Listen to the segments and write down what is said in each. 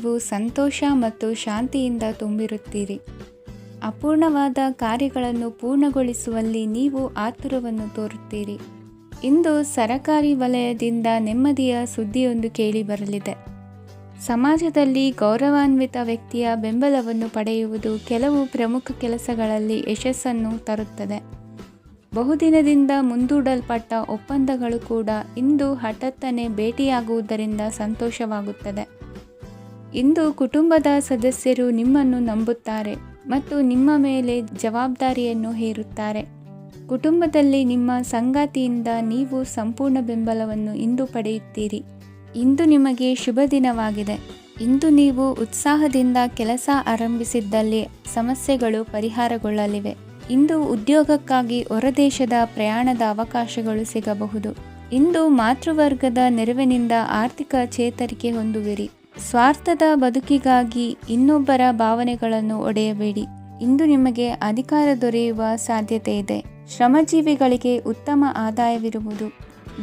ನೀವು ಸಂತೋಷ ಮತ್ತು ಶಾಂತಿಯಿಂದ ತುಂಬಿರುತ್ತೀರಿ. ಅಪೂರ್ಣವಾದ ಕಾರ್ಯಗಳನ್ನು ಪೂರ್ಣಗೊಳಿಸುವಲ್ಲಿ ನೀವು ಆತುರವನ್ನು ತೋರುತ್ತೀರಿ. ಇಂದು ಸರಕಾರಿ ವಲಯದಿಂದ ನೆಮ್ಮದಿಯ ಸುದ್ದಿಯೊಂದು ಕೇಳಿಬರಲಿದೆ. ಸಮಾಜದಲ್ಲಿ ಗೌರವಾನ್ವಿತ ವ್ಯಕ್ತಿಯ ಬೆಂಬಲವನ್ನು ಪಡೆಯುವುದು ಕೆಲವು ಪ್ರಮುಖ ಕೆಲಸಗಳಲ್ಲಿ ಯಶಸ್ಸನ್ನು ತರುತ್ತದೆ. ಬಹುದಿನದಿಂದ ಮುಂದೂಡಲ್ಪಟ್ಟ ಒಪ್ಪಂದಗಳು ಕೂಡ ಇಂದು ಹಠಾತ್ತನೆ ಭೇಟಿಯಾಗುವುದರಿಂದ ಸಂತೋಷವಾಗುತ್ತದೆ. ಇಂದು ಕುಟುಂಬದ ಸದಸ್ಯರು ನಿಮ್ಮನ್ನು ನಂಬುತ್ತಾರೆ ಮತ್ತು ನಿಮ್ಮ ಮೇಲೆ ಜವಾಬ್ದಾರಿಯನ್ನು ಹೇರುತ್ತಾರೆ. ಕುಟುಂಬದಲ್ಲಿ ನಿಮ್ಮ ಸಂಗಾತಿಯಿಂದ ನೀವು ಸಂಪೂರ್ಣ ಬೆಂಬಲವನ್ನು ಇಂದು ಪಡೆಯುತ್ತೀರಿ. ಇಂದು ನಿಮಗೆ ಶುಭ ದಿನವಾಗಿದೆ. ಇಂದು ನೀವು ಉತ್ಸಾಹದಿಂದ ಕೆಲಸ ಆರಂಭಿಸಿದ್ದಲ್ಲಿ ಸಮಸ್ಯೆಗಳು ಪರಿಹಾರಗೊಳ್ಳಲಿವೆ. ಇಂದು ಉದ್ಯೋಗಕ್ಕಾಗಿ ಹೊರದೇಶದ ಪ್ರಯಾಣದ ಅವಕಾಶಗಳು ಸಿಗಬಹುದು. ಇಂದು ಮಾತೃವರ್ಗದ ನೆರವಿನಿಂದ ಆರ್ಥಿಕ ಚೇತರಿಕೆ ಹೊಂದುವಿರಿ. ಸ್ವಾರ್ಥದ ಬದುಕಿಗಾಗಿ ಇನ್ನೊಬ್ಬರ ಭಾವನೆಗಳನ್ನು ಒಡೆಯಬೇಡಿ. ಇಂದು ನಿಮಗೆ ಅಧಿಕಾರ ದೊರೆಯುವ ಸಾಧ್ಯತೆ ಇದೆ. ಶ್ರಮಜೀವಿಗಳಿಗೆ ಉತ್ತಮ ಆದಾಯವಿರುವುದು.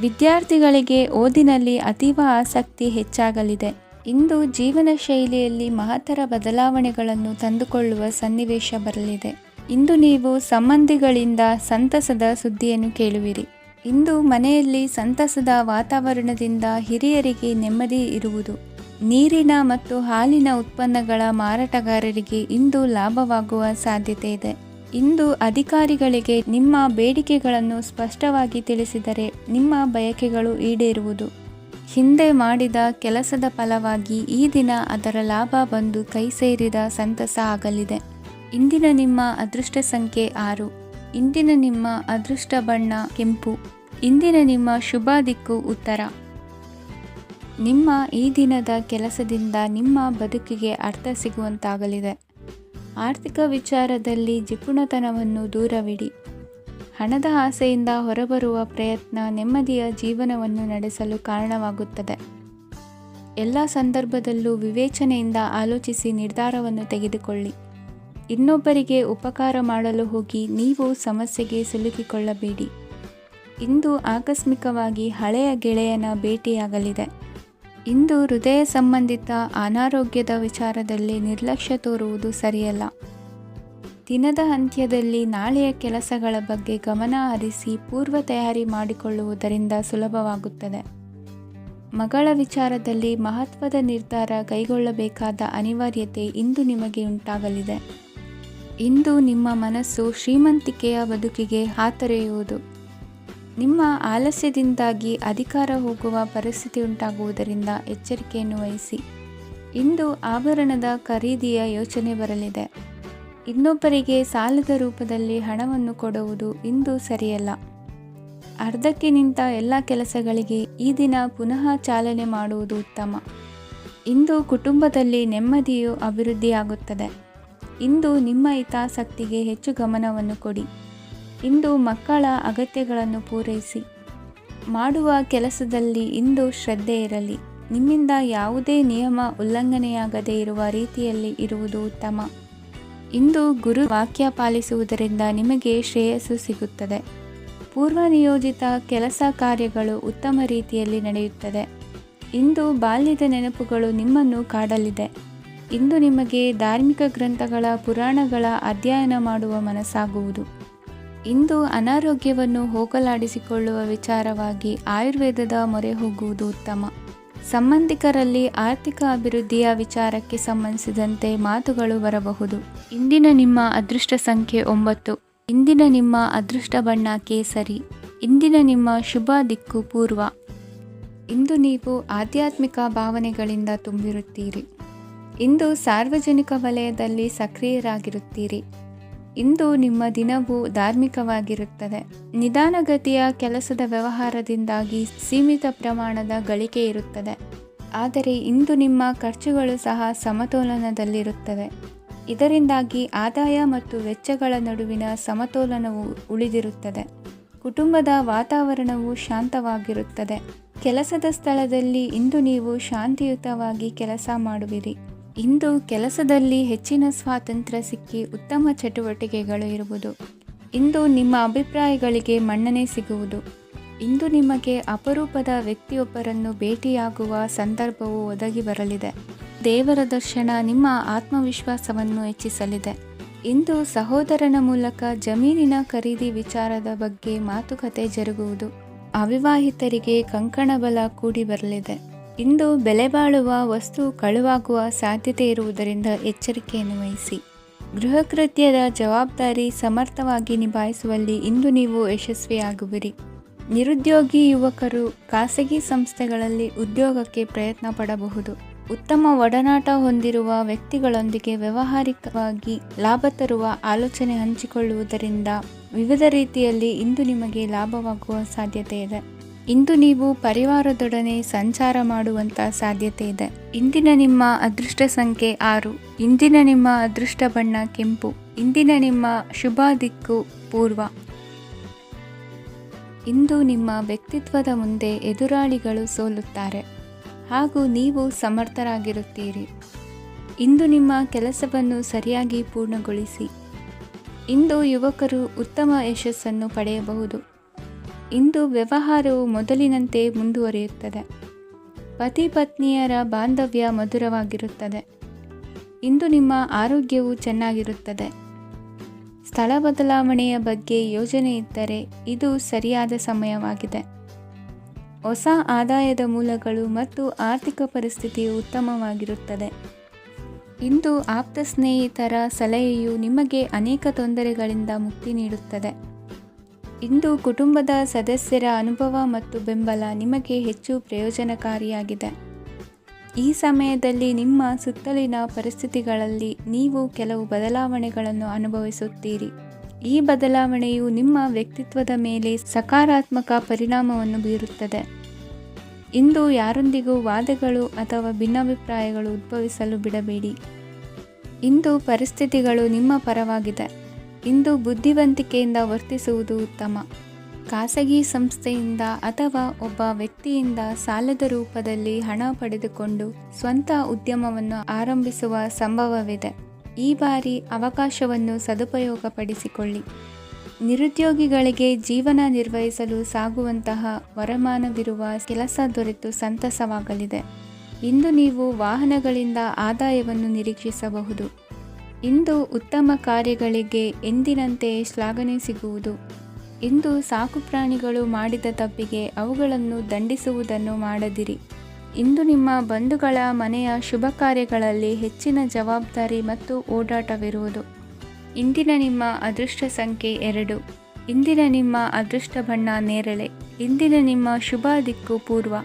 ವಿದ್ಯಾರ್ಥಿಗಳಿಗೆ ಓದಿನಲ್ಲಿ ಅತೀವ ಆಸಕ್ತಿ ಹೆಚ್ಚಾಗಲಿದೆ. ಇಂದು ಜೀವನ ಶೈಲಿಯಲ್ಲಿ ಮಹತ್ತರ ಬದಲಾವಣೆಗಳನ್ನು ತಂದುಕೊಳ್ಳುವ ಸನ್ನಿವೇಶ ಬರಲಿದೆ. ಇಂದು ನೀವು ಸಂಬಂಧಿಗಳಿಂದ ಸಂತಸದ ಸುದ್ದಿಯನ್ನು ಕೇಳುವಿರಿ. ಇಂದು ಮನೆಯಲ್ಲಿ ಸಂತಸದ ವಾತಾವರಣದಿಂದ ಹಿರಿಯರಿಗೆ ನೆಮ್ಮದಿ ಇರುವುದು. ನೀರಿನ ಮತ್ತು ಹಾಲಿನ ಉತ್ಪನ್ನಗಳ ಮಾರಾಟಗಾರರಿಗೆ ಇಂದು ಲಾಭವಾಗುವ ಸಾಧ್ಯತೆ ಇದೆ. ಇಂದು ಅಧಿಕಾರಿಗಳಿಗೆ ನಿಮ್ಮ ಬೇಡಿಕೆಗಳನ್ನು ಸ್ಪಷ್ಟವಾಗಿ ತಿಳಿಸಿದರೆ ನಿಮ್ಮ ಬಯಕೆಗಳು ಈಡೇರುವುದು. ಹಿಂದೆ ಮಾಡಿದ ಕೆಲಸದ ಫಲವಾಗಿ ಈ ದಿನ ಅದರ ಲಾಭ ಬಂದು ಕೈ ಸೇರಿದ ಸಂತಸ ಆಗಲಿದೆ. ಇಂದಿನ ನಿಮ್ಮ ಅದೃಷ್ಟ ಸಂಖ್ಯೆ 6. ಇಂದಿನ ನಿಮ್ಮ ಅದೃಷ್ಟ ಬಣ್ಣ ಕೆಂಪು. ಇಂದಿನ ನಿಮ್ಮ ಶುಭ ದಿಕ್ಕು ಉತ್ತರ. ನಿಮ್ಮ ಈ ದಿನದ ಕೆಲಸದಿಂದ ನಿಮ್ಮ ಬದುಕಿಗೆ ಅರ್ಥ ಸಿಗುವಂತಾಗಲಿದೆ. ಆರ್ಥಿಕ ವಿಚಾರದಲ್ಲಿ ಜಿಪುಣತನವನ್ನು ದೂರವಿಡಿ. ಹಣದ ಆಸೆಯಿಂದ ಹೊರಬರುವ ಪ್ರಯತ್ನ ನೆಮ್ಮದಿಯ ಜೀವನವನ್ನು ನಡೆಸಲು ಕಾರಣವಾಗುತ್ತದೆ. ಎಲ್ಲ ಸಂದರ್ಭದಲ್ಲೂ ವಿವೇಚನೆಯಿಂದ ಆಲೋಚಿಸಿ ನಿರ್ಧಾರವನ್ನು ತೆಗೆದುಕೊಳ್ಳಿ. ಇನ್ನೊಬ್ಬರಿಗೆ ಉಪಕಾರ ಮಾಡಲು ಹೋಗಿ ನೀವು ಸಮಸ್ಯೆಗೆ ಸಿಲುಕಿಕೊಳ್ಳಬೇಡಿ. ಇಂದು ಆಕಸ್ಮಿಕವಾಗಿ ಹಳೆಯ ಗೆಳೆಯನ ಭೇಟಿಯಾಗಲಿದೆ. ಇಂದು ಹೃದಯ ಸಂಬಂಧಿತ ಅನಾರೋಗ್ಯದ ವಿಚಾರದಲ್ಲಿ ನಿರ್ಲಕ್ಷ್ಯ ತೋರುವುದು ಸರಿಯಲ್ಲ. ದಿನದ ಅಂತ್ಯದಲ್ಲಿ ನಾಳೆಯ ಕೆಲಸಗಳ ಬಗ್ಗೆ ಗಮನ ಹರಿಸಿ ಪೂರ್ವ ತಯಾರಿ ಮಾಡಿಕೊಳ್ಳುವುದರಿಂದ ಸುಲಭವಾಗುತ್ತದೆ. ಮಗಳ ವಿಚಾರದಲ್ಲಿ ಮಹತ್ವದ ನಿರ್ಧಾರ ಕೈಗೊಳ್ಳಬೇಕಾದ ಅನಿವಾರ್ಯತೆ ಇಂದು ನಿಮಗೆ ಉಂಟಾಗಲಿದೆ. ಇಂದು ನಿಮ್ಮ ಮನಸ್ಸು ಶ್ರೀಮಂತಿಕೆಯ ಬದುಕಿಗೆ ಹಾತೊರೆಯುವುದು. ನಿಮ್ಮ ಆಲಸ್ಯದಿಂದಾಗಿ ಅಧಿಕಾರ ಹೋಗುವ ಪರಿಸ್ಥಿತಿ ಉಂಟಾಗುವುದರಿಂದ ಎಚ್ಚರಿಕೆಯನ್ನು ವಹಿಸಿ. ಇಂದು ಆಭರಣದ ಖರೀದಿಯ ಯೋಚನೆ ಬರಲಿದೆ. ಇನ್ನೊಬ್ಬರಿಗೆ ಸಾಲದ ರೂಪದಲ್ಲಿ ಹಣವನ್ನು ಕೊಡುವುದು ಇಂದು ಸರಿಯಲ್ಲ. ಅರ್ಧಕ್ಕೆ ನಿಂತ ಎಲ್ಲ ಕೆಲಸಗಳಿಗೆ ಈ ದಿನ ಪುನಃ ಚಾಲನೆ ಮಾಡುವುದು ಉತ್ತಮ. ಇಂದು ಕುಟುಂಬದಲ್ಲಿ ನೆಮ್ಮದಿಯು ಅಭಿವೃದ್ಧಿಯಾಗುತ್ತದೆ. ಇಂದು ನಿಮ್ಮ ಹಿತಾಸಕ್ತಿಗೆ ಹೆಚ್ಚು ಗಮನವನ್ನು ಕೊಡಿ. ಇಂದು ಮಕ್ಕಳ ಅಗತ್ಯಗಳನ್ನು ಪೂರೈಸಿ. ಮಾಡುವ ಕೆಲಸದಲ್ಲಿ ಇಂದು ಶ್ರದ್ಧೆ ಇರಲಿ. ನಿಮ್ಮಿಂದ ಯಾವುದೇ ನಿಯಮ ಉಲ್ಲಂಘನೆಯಾಗದೇ ಇರುವ ರೀತಿಯಲ್ಲಿ ಇರುವುದು ಉತ್ತಮ. ಇಂದು ಗುರು ವಾಕ್ಯ ಪಾಲಿಸುವುದರಿಂದ ನಿಮಗೆ ಶ್ರೇಯಸ್ಸು ಸಿಗುತ್ತದೆ. ಪೂರ್ವ ನಿಯೋಜಿತ ಕೆಲಸ ಕಾರ್ಯಗಳು ಉತ್ತಮ ರೀತಿಯಲ್ಲಿ ನಡೆಯುತ್ತದೆ. ಇಂದು ಬಾಲ್ಯದ ನೆನಪುಗಳು ನಿಮ್ಮನ್ನು ಕಾಡಲಿದೆ. ಇಂದು ನಿಮಗೆ ಧಾರ್ಮಿಕ ಗ್ರಂಥಗಳ ಪುರಾಣಗಳ ಅಧ್ಯಯನ ಮಾಡುವ ಮನಸ್ಸಾಗುವುದು. ಇಂದು ಅನಾರೋಗ್ಯವನ್ನು ಹೋಗಲಾಡಿಸಿಕೊಳ್ಳುವ ವಿಚಾರವಾಗಿ ಆಯುರ್ವೇದದ ಮೊರೆ ಹೋಗುವುದು ಉತ್ತಮ. ಸಂಬಂಧಿಕರಲ್ಲಿ ಆರ್ಥಿಕ ಅಭಿವೃದ್ಧಿಯ ವಿಚಾರಕ್ಕೆ ಸಂಬಂಧಿಸಿದಂತೆ ಮಾತುಗಳು ಬರಬಹುದು. ಇಂದಿನ ನಿಮ್ಮ ಅದೃಷ್ಟ ಸಂಖ್ಯೆ 9. ಇಂದಿನ ನಿಮ್ಮ ಅದೃಷ್ಟ ಬಣ್ಣ ಕೇಸರಿ. ಇಂದಿನ ನಿಮ್ಮ ಶುಭ ದಿಕ್ಕು ಪೂರ್ವ. ಇಂದು ನೀವು ಆಧ್ಯಾತ್ಮಿಕ ಭಾವನೆಗಳಿಂದ ತುಂಬಿರುತ್ತೀರಿ. ಇಂದು ಸಾರ್ವಜನಿಕ ವಲಯದಲ್ಲಿ ಸಕ್ರಿಯರಾಗಿರುತ್ತೀರಿ. ಇಂದು ನಿಮ್ಮ ದಿನವು ಧಾರ್ಮಿಕವಾಗಿರುತ್ತದೆ. ನಿಧಾನಗತಿಯ ಕೆಲಸದ ವ್ಯವಹಾರದಿಂದಾಗಿ ಸೀಮಿತ ಪ್ರಮಾಣದ ಗಳಿಕೆ ಇರುತ್ತದೆ. ಆದರೆ ಇಂದು ನಿಮ್ಮ ಖರ್ಚುಗಳು ಸಹ ಸಮತೋಲನದಲ್ಲಿರುತ್ತವೆ. ಇದರಿಂದಾಗಿ ಆದಾಯ ಮತ್ತು ವೆಚ್ಚಗಳ ನಡುವಿನ ಸಮತೋಲನವು ಉಳಿದಿರುತ್ತದೆ. ಕುಟುಂಬದ ವಾತಾವರಣವು ಶಾಂತವಾಗಿರುತ್ತದೆ. ಕೆಲಸದ ಸ್ಥಳದಲ್ಲಿ ಇಂದು ನೀವು ಶಾಂತಿಯುತವಾಗಿ ಕೆಲಸ ಮಾಡುವಿರಿ. ಇಂದು ಕೆಲಸದಲ್ಲಿ ಹೆಚ್ಚಿನ ಸ್ವಾತಂತ್ರ್ಯ ಸಿಕ್ಕಿ ಉತ್ತಮ ಚಟುವಟಿಕೆಗಳು ಇರುವುದು. ಇಂದು ನಿಮ್ಮ ಅಭಿಪ್ರಾಯಗಳಿಗೆ ಮನ್ನಣೆ ಸಿಗುವುದು. ಇಂದು ನಿಮಗೆ ಅಪರೂಪದ ವ್ಯಕ್ತಿಯೊಬ್ಬರನ್ನು ಭೇಟಿಯಾಗುವ ಸಂದರ್ಭವು ಒದಗಿ ಬರಲಿದೆ. ದೇವರ ದರ್ಶನ ನಿಮ್ಮ ಆತ್ಮವಿಶ್ವಾಸವನ್ನು ಹೆಚ್ಚಿಸಲಿದೆ. ಇಂದು ಸಹೋದರನ ಮೂಲಕ ಜಮೀನಿನ ಖರೀದಿ ವಿಚಾರದ ಬಗ್ಗೆ ಮಾತುಕತೆ ಜರುಗುವುದು. ಅವಿವಾಹಿತರಿಗೆ ಕಂಕಣ ಬಲ ಕೂಡಿ ಬರಲಿದೆ. ಇಂದು ಬೆಲೆ ಬಾಳುವ ವಸ್ತು ಕಳುವಾಗುವ ಸಾಧ್ಯತೆ ಇರುವುದರಿಂದ ಎಚ್ಚರಿಕೆಯನ್ನು ವಹಿಸಿ. ಗೃಹ ಕೃತ್ಯದ ಜವಾಬ್ದಾರಿ ಸಮರ್ಥವಾಗಿ ನಿಭಾಯಿಸುವಲ್ಲಿ ಇಂದು ನೀವು ಯಶಸ್ವಿಯಾಗುವಿರಿ. ನಿರುದ್ಯೋಗಿ ಯುವಕರು ಖಾಸಗಿ ಸಂಸ್ಥೆಗಳಲ್ಲಿ ಉದ್ಯೋಗಕ್ಕೆ ಪ್ರಯತ್ನ ಪಡಬಹುದು. ಉತ್ತಮ ಒಡನಾಟ ಹೊಂದಿರುವ ವ್ಯಕ್ತಿಗಳೊಂದಿಗೆ ವ್ಯಾವಹಾರಿಕವಾಗಿ ಲಾಭ ತರುವ ಆಲೋಚನೆ ಹಂಚಿಕೊಳ್ಳುವುದರಿಂದ ವಿವಿಧ ರೀತಿಯಲ್ಲಿ ಇಂದು ನಿಮಗೆ ಲಾಭವಾಗುವ ಸಾಧ್ಯತೆ ಇದೆ. ಇಂದು ನೀವು ಪರಿವಾರದೊಡನೆ ಸಂಚಾರ ಮಾಡುವಂಥ ಸಾಧ್ಯತೆ ಇದೆ. ಇಂದಿನ ನಿಮ್ಮ ಅದೃಷ್ಟ ಸಂಖ್ಯೆ 6. ಇಂದಿನ ನಿಮ್ಮ ಅದೃಷ್ಟ ಬಣ್ಣ ಕೆಂಪು. ಇಂದಿನ ನಿಮ್ಮ ಶುಭ ದಿಕ್ಕು ಪೂರ್ವ. ಇಂದು ನಿಮ್ಮ ವ್ಯಕ್ತಿತ್ವದ ಮುಂದೆ ಎದುರಾಳಿಗಳು ಸೋಲುತ್ತಾರೆ ಹಾಗೂ ನೀವು ಸಮರ್ಥರಾಗಿರುತ್ತೀರಿ. ಇಂದು ನಿಮ್ಮ ಕೆಲಸವನ್ನು ಸರಿಯಾಗಿ ಪೂರ್ಣಗೊಳಿಸಿ. ಇಂದು ಯುವಕರು ಉತ್ತಮ ಯಶಸ್ಸನ್ನು ಪಡೆಯಬಹುದು. ಇಂದು ವ್ಯವಹಾರವು ಮೊದಲಿನಂತೆ ಮುಂದುವರಿಯುತ್ತದೆ. ಪತಿ ಪತ್ನಿಯರ ಬಾಂಧವ್ಯ ಮಧುರವಾಗಿರುತ್ತದೆ. ಇಂದು ನಿಮ್ಮ ಆರೋಗ್ಯವು ಚೆನ್ನಾಗಿರುತ್ತದೆ. ಸ್ಥಳ ಬದಲಾವಣೆಯ ಬಗ್ಗೆ ಯೋಜನೆ ಇದ್ದರೆ ಇದು ಸರಿಯಾದ ಸಮಯವಾಗಿದೆ. ಹೊಸ ಆದಾಯದ ಮೂಲಗಳು ಮತ್ತು ಆರ್ಥಿಕ ಪರಿಸ್ಥಿತಿಯು ಉತ್ತಮವಾಗಿರುತ್ತದೆ. ಇಂದು ಆಪ್ತ ಸ್ನೇಹಿತರ ಸಲಹೆಯು ನಿಮಗೆ ಅನೇಕ ತೊಂದರೆಗಳಿಂದ ಮುಕ್ತಿ ನೀಡುತ್ತದೆ. ಇಂದು ಕುಟುಂಬದ ಸದಸ್ಯರ ಅನುಭವ ಮತ್ತು ಬೆಂಬಲ ನಿಮಗೆ ಹೆಚ್ಚು ಪ್ರಯೋಜನಕಾರಿಯಾಗಿದೆ. ಈ ಸಮಯದಲ್ಲಿ ನಿಮ್ಮ ಸುತ್ತಲಿನ ಪರಿಸ್ಥಿತಿಗಳಲ್ಲಿ ನೀವು ಕೆಲವು ಬದಲಾವಣೆಗಳನ್ನು ಅನುಭವಿಸುತ್ತೀರಿ. ಈ ಬದಲಾವಣೆಯು ನಿಮ್ಮ ವ್ಯಕ್ತಿತ್ವದ ಮೇಲೆ ಸಕಾರಾತ್ಮಕ ಪರಿಣಾಮವನ್ನು ಬೀರುತ್ತದೆ. ಇಂದು ಯಾರೊಂದಿಗೂ ವಾದಗಳು ಅಥವಾ ಭಿನ್ನಾಭಿಪ್ರಾಯಗಳು ಉದ್ಭವಿಸಲು ಬಿಡಬೇಡಿ. ಇಂದು ಪರಿಸ್ಥಿತಿಗಳು ನಿಮ್ಮ ಪರವಾಗಿದೆ. ಇಂದು ಬುದ್ಧಿವಂತಿಕೆಯಿಂದ ವರ್ತಿಸುವುದು ಉತ್ತಮ. ಖಾಸಗಿ ಸಂಸ್ಥೆಯಿಂದ ಅಥವಾ ಒಬ್ಬ ವ್ಯಕ್ತಿಯಿಂದ ಸಾಲದ ರೂಪದಲ್ಲಿ ಹಣ ಪಡೆದುಕೊಂಡು ಸ್ವಂತ ಉದ್ಯಮವನ್ನು ಆರಂಭಿಸುವ ಸಂಭವವಿದೆ. ಈ ಬಾರಿ ಅವಕಾಶವನ್ನು ಸದುಪಯೋಗಪಡಿಸಿಕೊಳ್ಳಿ. ನಿರುದ್ಯೋಗಿಗಳಿಗೆ ಜೀವನ ನಿರ್ವಹಿಸಲು ಸಾಗುವಂತಹ ವರಮಾನವಿರುವ ಕೆಲಸ ದೊರೆತು ಸಂತಸವಾಗಲಿದೆ. ಇಂದು ನೀವು ವಾಹನಗಳಿಂದ ಆದಾಯವನ್ನು ನಿರೀಕ್ಷಿಸಬಹುದು. ಇಂದು ಉತ್ತಮ ಕಾರ್ಯಗಳಿಗೆ ಎಂದಿನಂತೆ ಶ್ಲಾಘನೆ ಸಿಗುವುದು. ಇಂದು ಸಾಕುಪ್ರಾಣಿಗಳು ಮಾಡಿದ ತಪ್ಪಿಗೆ ಅವುಗಳನ್ನು ದಂಡಿಸುವುದನ್ನು ಮಾಡದಿರಿ. ಇಂದು ನಿಮ್ಮ ಬಂಧುಗಳ ಮನೆಯ ಶುಭ ಕಾರ್ಯಗಳಲ್ಲಿ ಹೆಚ್ಚಿನ ಜವಾಬ್ದಾರಿ ಮತ್ತು ಓಡಾಟವಿರುವುದು. ಇಂದಿನ ನಿಮ್ಮ ಅದೃಷ್ಟ ಸಂಖ್ಯೆ 2. ಇಂದಿನ ನಿಮ್ಮ ಅದೃಷ್ಟ ಬಣ್ಣ ನೇರಳೆ. ಇಂದಿನ ನಿಮ್ಮ ಶುಭ ದಿಕ್ಕು ಪೂರ್ವ.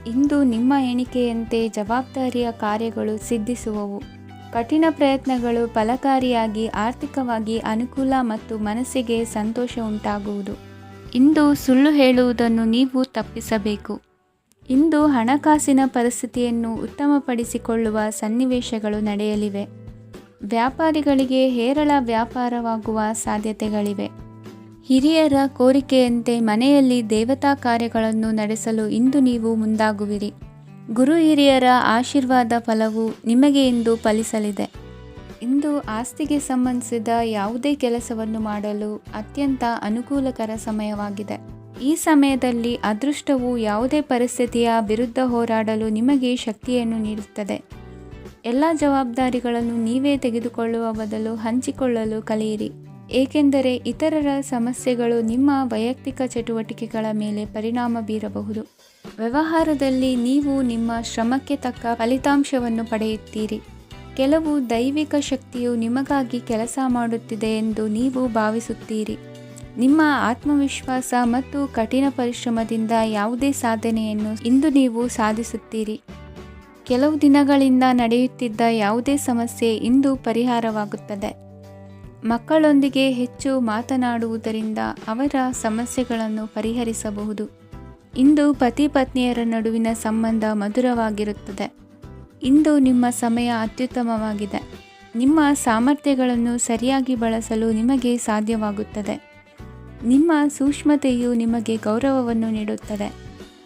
ಇಂದು ನಿಮ್ಮ ಎಣಿಕೆಯಂತೆ ಜವಾಬ್ದಾರಿಯ ಕಾರ್ಯಗಳು ಸಿದ್ಧಿಸುವವು. ಕಠಿಣ ಪ್ರಯತ್ನಗಳು ಫಲಕಾರಿಯಾಗಿ ಆರ್ಥಿಕವಾಗಿ ಅನುಕೂಲ ಮತ್ತು ಮನಸ್ಸಿಗೆ ಸಂತೋಷ ಉಂಟಾಗುವುದು. ಇಂದು ಸುಳ್ಳು ಹೇಳುವುದನ್ನು ನೀವು ತಪ್ಪಿಸಬೇಕು. ಇಂದು ಹಣಕಾಸಿನ ಪರಿಸ್ಥಿತಿಯನ್ನು ಉತ್ತಮಪಡಿಸಿಕೊಳ್ಳುವ ಸನ್ನಿವೇಶಗಳು ನಡೆಯಲಿವೆ. ವ್ಯಾಪಾರಿಗಳಿಗೆ ಹೇರಳ ವ್ಯಾಪಾರವಾಗುವ ಸಾಧ್ಯತೆಗಳಿವೆ. ಹಿರಿಯರ ಕೋರಿಕೆಯಂತೆ ಮನೆಯಲ್ಲಿ ದೇವತಾ ಕಾರ್ಯಗಳನ್ನು ನಡೆಸಲು ಇಂದು ನೀವು ಮುಂದಾಗುವಿರಿ. ಗುರು ಹಿರಿಯರ ಆಶೀರ್ವಾದ ಫಲವು ನಿಮಗೆ ಇಂದು ಫಲಿಸಲಿದೆ. ಇಂದು ಆಸ್ತಿಗೆ ಸಂಬಂಧಿಸಿದ ಯಾವುದೇ ಕೆಲಸವನ್ನು ಮಾಡಲು ಅತ್ಯಂತ ಅನುಕೂಲಕರ ಸಮಯವಾಗಿದೆ. ಈ ಸಮಯದಲ್ಲಿ ಅದೃಷ್ಟವು ಯಾವುದೇ ಪರಿಸ್ಥಿತಿಯ ವಿರುದ್ಧ ಹೋರಾಡಲು ನಿಮಗೆ ಶಕ್ತಿಯನ್ನು ನೀಡುತ್ತದೆ. ಎಲ್ಲ ಜವಾಬ್ದಾರಿಗಳನ್ನು ನೀವೇ ತೆಗೆದುಕೊಳ್ಳುವ ಬದಲು ಹಂಚಿಕೊಳ್ಳಲು ಕಲಿಯಿರಿ, ಏಕೆಂದರೆ ಇತರರ ಸಮಸ್ಯೆಗಳು ನಿಮ್ಮ ವೈಯಕ್ತಿಕ ಚಟುವಟಿಕೆಗಳ ಮೇಲೆ ಪರಿಣಾಮ ಬೀರಬಹುದು. ವ್ಯವಹಾರದಲ್ಲಿ ನೀವು ನಿಮ್ಮ ಶ್ರಮಕ್ಕೆ ತಕ್ಕ ಫಲಿತಾಂಶವನ್ನು ಪಡೆಯುತ್ತೀರಿ. ಕೆಲವು ದೈವಿಕ ಶಕ್ತಿಯು ನಿಮಗಾಗಿ ಕೆಲಸ ಮಾಡುತ್ತಿದೆ ಎಂದು ನೀವು ಭಾವಿಸುತ್ತೀರಿ. ನಿಮ್ಮ ಆತ್ಮವಿಶ್ವಾಸ ಮತ್ತು ಕಠಿಣ ಪರಿಶ್ರಮದಿಂದ ಯಾವುದೇ ಸಾಧನೆಯನ್ನು ಇಂದು ನೀವು ಸಾಧಿಸುತ್ತೀರಿ. ಕೆಲವು ದಿನಗಳಿಂದ ನಡೆಯುತ್ತಿದ್ದ ಯಾವುದೇ ಸಮಸ್ಯೆ ಇಂದು ಪರಿಹಾರವಾಗುತ್ತದೆ. ಮಕ್ಕಳೊಂದಿಗೆ ಹೆಚ್ಚು ಮಾತನಾಡುವುದರಿಂದ ಅವರ ಸಮಸ್ಯೆಗಳನ್ನು ಪರಿಹರಿಸಬಹುದು. ಇಂದು ಪತಿ ಪತ್ನಿಯರ ನಡುವಿನ ಸಂಬಂಧ ಮಧುರವಾಗಿರುತ್ತದೆ. ಇಂದು ನಿಮ್ಮ ಸಮಯ ಅತ್ಯುತ್ತಮವಾಗಿದೆ. ನಿಮ್ಮ ಸಾಮರ್ಥ್ಯಗಳನ್ನು ಸರಿಯಾಗಿ ಬಳಸಲು ನಿಮಗೆ ಸಾಧ್ಯವಾಗುತ್ತದೆ. ನಿಮ್ಮ ಸೂಕ್ಷ್ಮತೆಯು ನಿಮಗೆ ಗೌರವವನ್ನು ನೀಡುತ್ತದೆ.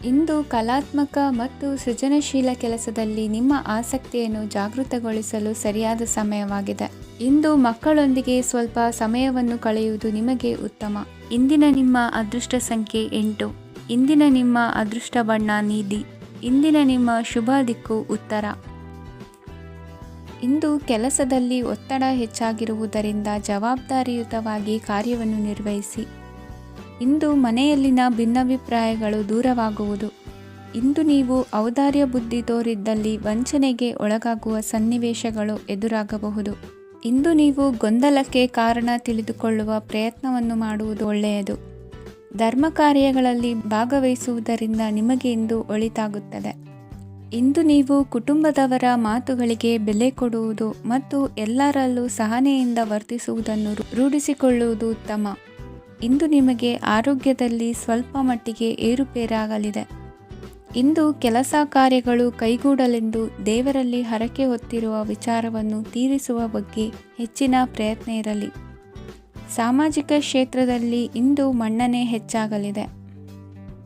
ಇಂದು ಕಲಾತ್ಮಕ ಮತ್ತು ಸೃಜನಶೀಲ ಕೆಲಸದಲ್ಲಿ ನಿಮ್ಮ ಆಸಕ್ತಿಯನ್ನು ಜಾಗೃತಗೊಳಿಸಲು ಸರಿಯಾದ ಸಮಯವಾಗಿದೆ. ಇಂದು ಮಕ್ಕಳೊಂದಿಗೆ ಸ್ವಲ್ಪ ಸಮಯವನ್ನು ಕಳೆಯುವುದು ನಿಮಗೆ ಉತ್ತಮ. ಇಂದಿನ ನಿಮ್ಮ ಅದೃಷ್ಟ ಸಂಖ್ಯೆ 8. ಇಂದಿನ ನಿಮ್ಮ ಅದೃಷ್ಟ ಬಣ್ಣ ನೀಲಿ. ಇಂದಿನ ನಿಮ್ಮ ಶುಭ ದಿಕ್ಕು ಉತ್ತರ. ಇಂದು ಕೆಲಸದಲ್ಲಿ ಒತ್ತಡ ಹೆಚ್ಚಾಗಿರುವುದರಿಂದ ಜವಾಬ್ದಾರಿಯುತವಾಗಿ ಕಾರ್ಯವನ್ನು ನಿರ್ವಹಿಸಿ. ಇಂದು ಮನೆಯಲ್ಲಿನ ಭಿನ್ನಾಭಿಪ್ರಾಯಗಳು ದೂರವಾಗುವುದು. ಇಂದು ನೀವು ಔದಾರ್ಯ ಬುದ್ಧಿ ತೋರಿದ್ದಲ್ಲಿ ವಂಚನೆಗೆ ಒಳಗಾಗುವ ಸನ್ನಿವೇಶಗಳು ಎದುರಾಗಬಹುದು. ಇಂದು ನೀವು ಗೊಂದಲಕ್ಕೆ ಕಾರಣ ತಿಳಿದುಕೊಳ್ಳುವ ಪ್ರಯತ್ನವನ್ನು ಮಾಡುವುದು ಒಳ್ಳೆಯದು. ಧರ್ಮ ಕಾರ್ಯಗಳಲ್ಲಿ ಭಾಗವಹಿಸುವುದರಿಂದ ನಿಮಗೆ ಇಂದು ಒಳಿತಾಗುತ್ತದೆ. ಇಂದು ನೀವು ಕುಟುಂಬದವರ ಮಾತುಗಳಿಗೆ ಬೆಲೆ ಕೊಡುವುದು ಮತ್ತು ಎಲ್ಲರಲ್ಲೂ ಸಹನೆಯಿಂದ ವರ್ತಿಸುವುದನ್ನು ರೂಢಿಸಿಕೊಳ್ಳುವುದು ಉತ್ತಮ. ಇಂದು ನಿಮಗೆ ಆರೋಗ್ಯದಲ್ಲಿ ಸ್ವಲ್ಪ ಮಟ್ಟಿಗೆ ಏರುಪೇರಾಗಲಿದೆ. ಇಂದು ಕೆಲಸ ಕಾರ್ಯಗಳು ಕೈಗೂಡಲೆಂದು ದೇವರಲ್ಲಿ ಹರಕೆ ಹೊತ್ತಿರುವ ವಿಚಾರವನ್ನು ತೀರಿಸುವ ಬಗ್ಗೆ ಹೆಚ್ಚಿನ ಪ್ರಯತ್ನ ಇರಲಿ. ಸಾಮಾಜಿಕ ಕ್ಷೇತ್ರದಲ್ಲಿ ಇಂದು ಮನ್ನಣೆ ಹೆಚ್ಚಾಗಲಿದೆ.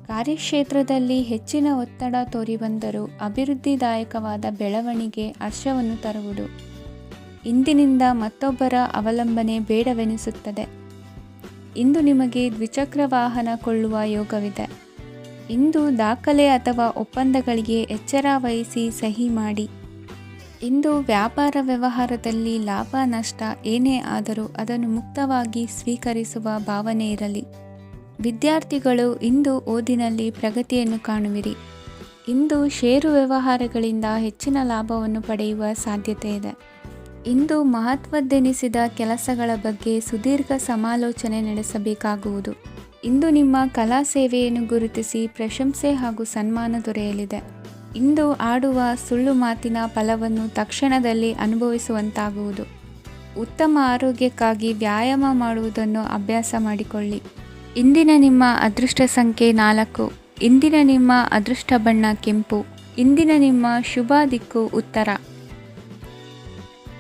ಕಾರ್ಯಕ್ಷೇತ್ರದಲ್ಲಿ ಹೆಚ್ಚಿನ ಒತ್ತಡ ತೋರಿಬಂದರೂ ಅಭಿವೃದ್ಧಿದಾಯಕವಾದ ಬೆಳವಣಿಗೆ ಹರ್ಷವನ್ನು ತರುವುದು. ಇಂದಿನಿಂದ ಮತ್ತೊಬ್ಬರ ಅವಲಂಬನೆ ಬೇಡವೆನಿಸುತ್ತದೆ. ಇಂದು ನಿಮಗೆ ದ್ವಿಚಕ್ರ ವಾಹನ ಕೊಳ್ಳುವ ಯೋಗವಿದೆ. ಇಂದು ದಾಖಲೆ ಅಥವಾ ಒಪ್ಪಂದಗಳಿಗೆ ಎಚ್ಚರ ವಹಿಸಿ ಸಹಿ ಮಾಡಿ. ಇಂದು ವ್ಯಾಪಾರ ವ್ಯವಹಾರದಲ್ಲಿ ಲಾಭ ನಷ್ಟ ಏನೇ ಆದರೂ ಅದನ್ನು ಮುಕ್ತವಾಗಿ ಸ್ವೀಕರಿಸುವ ಭಾವನೆ ಇರಲಿ. ವಿದ್ಯಾರ್ಥಿಗಳು ಇಂದು ಓದಿನಲ್ಲಿ ಪ್ರಗತಿಯನ್ನು ಕಾಣುವಿರಿ. ಇಂದು ಷೇರು ವ್ಯವಹಾರಗಳಿಂದ ಹೆಚ್ಚಿನ ಲಾಭವನ್ನು ಪಡೆಯುವ ಸಾಧ್ಯತೆ ಇದೆ. ಇಂದು ಮಹತ್ವದ್ದೆನಿಸಿದ ಕೆಲಸಗಳ ಬಗ್ಗೆ ಸುದೀರ್ಘ ಸಮಾಲೋಚನೆ ನಡೆಸಬೇಕಾಗುವುದು. ಇಂದು ನಿಮ್ಮ ಕಲಾ ಸೇವೆಯನ್ನು ಗುರುತಿಸಿ ಪ್ರಶಂಸೆ ಹಾಗೂ ಸನ್ಮಾನ ದೊರೆಯಲಿದೆ. ಇಂದು ಆಡುವ ಸುಳ್ಳು ಮಾತಿನ ಫಲವನ್ನು ತಕ್ಷಣದಲ್ಲಿ ಅನುಭವಿಸುವಂತಾಗುವುದು. ಉತ್ತಮ ಆರೋಗ್ಯಕ್ಕಾಗಿ ವ್ಯಾಯಾಮ ಮಾಡುವುದನ್ನು ಅಭ್ಯಾಸ ಮಾಡಿಕೊಳ್ಳಿ. ಇಂದಿನ ನಿಮ್ಮ ಅದೃಷ್ಟ ಸಂಖ್ಯೆ 4. ಇಂದಿನ ನಿಮ್ಮ ಅದೃಷ್ಟ ಬಣ್ಣ ಕೆಂಪು. ಇಂದಿನ ನಿಮ್ಮ ಶುಭ ದಿಕ್ಕು ಉತ್ತರ.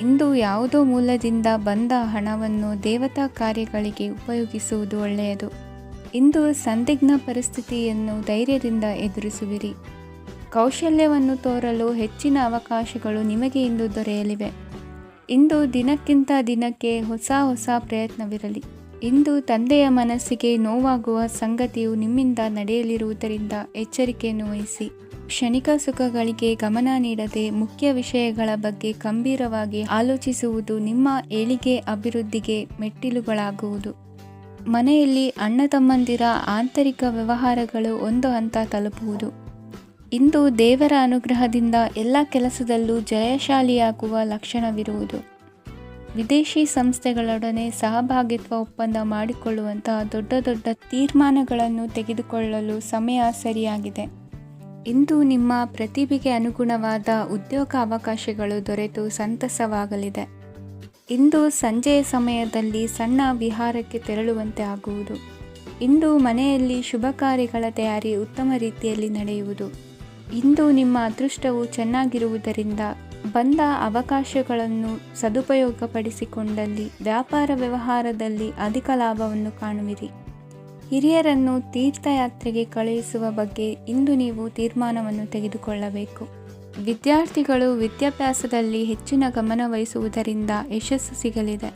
ಇಂದು ಯಾವುದೋ ಮೂಲದಿಂದ ಬಂದ ಹಣವನ್ನು ದೇವತಾ ಕಾರ್ಯಗಳಿಗೆ ಉಪಯೋಗಿಸುವುದು ಒಳ್ಳೆಯದು. ಇಂದು ಸಂದಿಗ್ಧ ಪರಿಸ್ಥಿತಿಯನ್ನು ಧೈರ್ಯದಿಂದ ಎದುರಿಸುವಿರಿ. ಕೌಶಲ್ಯವನ್ನು ತೋರಲು ಹೆಚ್ಚಿನ ಅವಕಾಶಗಳು ನಿಮಗೆ ಇಂದು ದೊರೆಯಲಿವೆ. ಇಂದು ದಿನಕ್ಕಿಂತ ದಿನಕ್ಕೆ ಹೊಸ ಪ್ರಯತ್ನವಿರಲಿ. ಇಂದು ತಂದೆಯ ಮನಸ್ಸಿಗೆ ನೋವಾಗುವ ಸಂಗತಿಯು ನಿಮ್ಮಿಂದ ನಡೆಯಲಿರುವುದರಿಂದ ಎಚ್ಚರಿಕೆಯನ್ನು ವಹಿಸಿ. ಕ್ಷಣಿಕ ಸುಖಗಳಿಗೆ ಗಮನ ನೀಡದೆ ಮುಖ್ಯ ವಿಷಯಗಳ ಬಗ್ಗೆ ಗಂಭೀರವಾಗಿ ಆಲೋಚಿಸುವುದು ನಿಮ್ಮ ಏಳಿಗೆ ಅಭಿವೃದ್ಧಿಗೆ ಮೆಟ್ಟಿಲುಗಳಾಗುವುದು. ಮನೆಯಲ್ಲಿ ಅಣ್ಣ ತಮ್ಮಂದಿರ ಆಂತರಿಕ ವ್ಯವಹಾರಗಳು ಒಂದು ಹಂತ ತಲುಪುವುದು. ಇಂದು ದೇವರ ಅನುಗ್ರಹದಿಂದ ಎಲ್ಲ ಕೆಲಸದಲ್ಲೂ ಜಯಶಾಲಿಯಾಗುವ ಲಕ್ಷಣವಿರುವುದು. ವಿದೇಶಿ ಸಂಸ್ಥೆಗಳೊಡನೆ ಸಹಭಾಗಿತ್ವ ಒಪ್ಪಂದ ಮಾಡಿಕೊಳ್ಳುವಂತಹ ದೊಡ್ಡ ತೀರ್ಮಾನಗಳನ್ನು ತೆಗೆದುಕೊಳ್ಳಲು ಸಮಯ ಸರಿಯಾಗಿದೆ. ಇಂದು ನಿಮ್ಮ ಪ್ರತಿಭೆಗೆ ಅನುಗುಣವಾದ ಉದ್ಯೋಗ ಅವಕಾಶಗಳು ದೊರೆತು ಸಂತಸವಾಗಲಿದೆ. ಇಂದು ಸಂಜೆಯ ಸಮಯದಲ್ಲಿ ಸಣ್ಣ ವಿಹಾರಕ್ಕೆ ತೆರಳುವಂತೆ ಆಗುವುದು. ಇಂದು ಮನೆಯಲ್ಲಿ ಶುಭ ಕಾರ್ಯಗಳ ತಯಾರಿ ಉತ್ತಮ ರೀತಿಯಲ್ಲಿ ನಡೆಯುವುದು. ಇಂದು ನಿಮ್ಮ ಅದೃಷ್ಟವು ಚೆನ್ನಾಗಿರುವುದರಿಂದ ಬಂದ ಅವಕಾಶಗಳನ್ನು ಸದುಪಯೋಗಪಡಿಸಿಕೊಂಡಲ್ಲಿ ವ್ಯಾಪಾರ ವ್ಯವಹಾರದಲ್ಲಿ ಅಧಿಕ ಲಾಭವನ್ನು ಕಾಣುವಿರಿ. ಹಿರಿಯರನ್ನು ತೀರ್ಥಯಾತ್ರೆಗೆ ಕಳುಹಿಸುವ ಬಗ್ಗೆ ಇಂದು ನೀವು ತೀರ್ಮಾನವನ್ನು ತೆಗೆದುಕೊಳ್ಳಬೇಕು. ವಿದ್ಯಾರ್ಥಿಗಳು ವಿದ್ಯಾಭ್ಯಾಸದಲ್ಲಿ ಹೆಚ್ಚಿನ ಗಮನ ವಹಿಸುವುದರಿಂದ ಯಶಸ್ಸು ಸಿಗಲಿದೆ.